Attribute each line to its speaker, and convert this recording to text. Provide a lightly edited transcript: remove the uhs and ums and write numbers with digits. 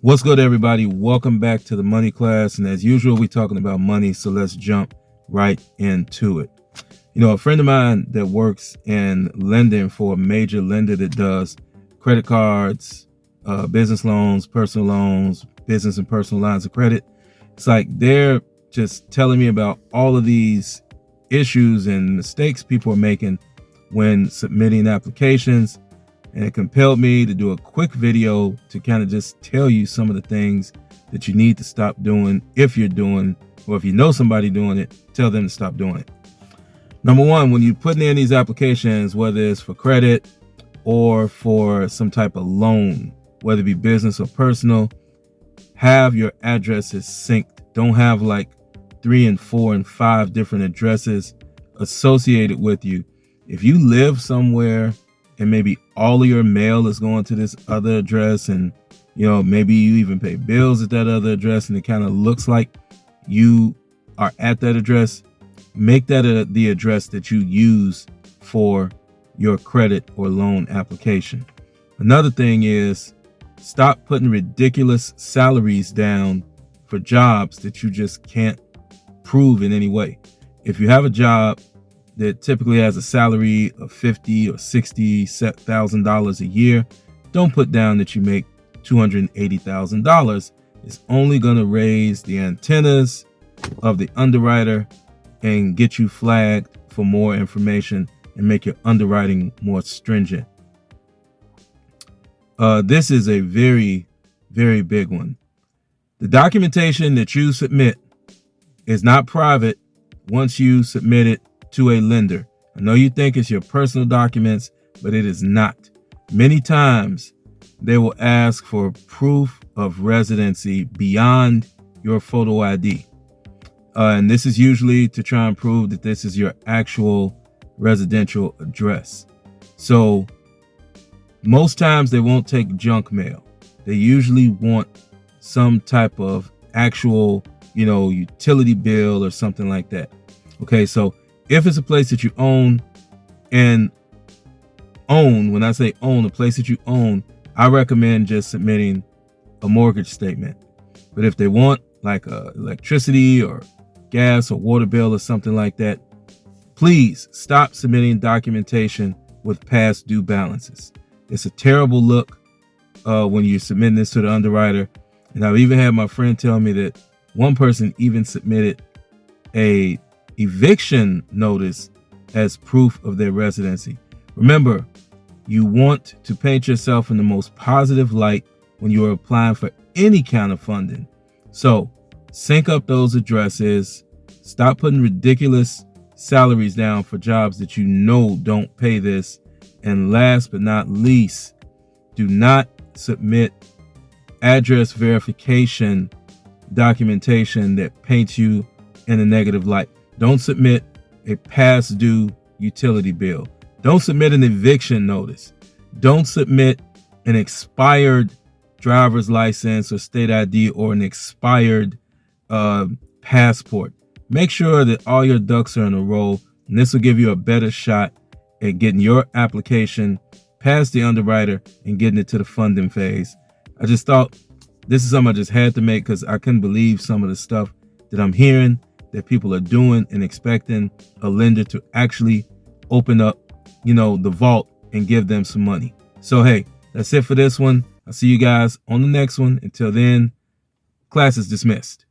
Speaker 1: What's good, everybody? Welcome back to the money class. And as usual, we're talking about money. So let's jump right into it. You know, a friend of mine that works in lending for a major lender that does credit cards, business loans, personal loans, business and personal lines of credit. It's like they're just telling me about all of these issues and mistakes people are making when submitting applications. And it compelled me to do a quick video to kind of just tell you some of the things that you need to stop doing if you're doing, or if you know somebody doing it, tell them to stop doing it. Number one, when you're putting in these applications, whether it's for credit or for some type of loan, whether it be business or personal, have your addresses synced. Don't have like 3 and 4 and 5 different addresses associated with you. If you live somewhere and maybe all of your mail is going to this other address, and you know, maybe you even pay bills at that other address, and it kind of looks like you are at that address, make that the address that you use for your credit or loan application. Another thing is, stop putting ridiculous salaries down for jobs that you just can't prove in any way. If you have a job that typically has a salary of $50,000 or $60,000 a year, don't put down that you make $280,000. It's only going to raise the antennas of the underwriter and get you flagged for more information and make your underwriting more stringent. This is a very, very big one. The documentation that you submit is not private once you submit it to a lender. I know you think it's your personal documents, but it is not. Many times they will ask for proof of residency beyond your photo ID. And this is usually to try and prove that this is your actual residential address. So most times they won't take junk mail. They usually want some type of actual, utility bill or something like that. Okay, so if it's a place that you own, when I say own, a place that you own, I recommend just submitting a mortgage statement. But if they want like electricity or gas or water bill or something like that, please stop submitting documentation with past due balances. It's a terrible look when you're submitting this to the underwriter. And I've even had my friend tell me that one person even submitted a eviction notice as proof of their residency. Remember, you want to paint yourself in the most positive light when you are applying for any kind of funding. So sync up those addresses. Stop putting ridiculous salaries down for jobs that you know don't pay this. And last but not least, do not submit address verification documentation that paints you in a negative light. Don't submit a past due utility bill. Don't submit an eviction notice. Don't submit an expired driver's license or state ID or an expired passport. Make sure that all your ducks are in a row, and this will give you a better shot at getting your application past the underwriter and getting it to the funding phase. I just thought this is something I just had to make because I couldn't believe some of the stuff that I'm hearing that people are doing and expecting a lender to actually open up, the vault and give them some money. So, hey, that's it for this one. I'll see you guys on the next one. Until then, class is dismissed.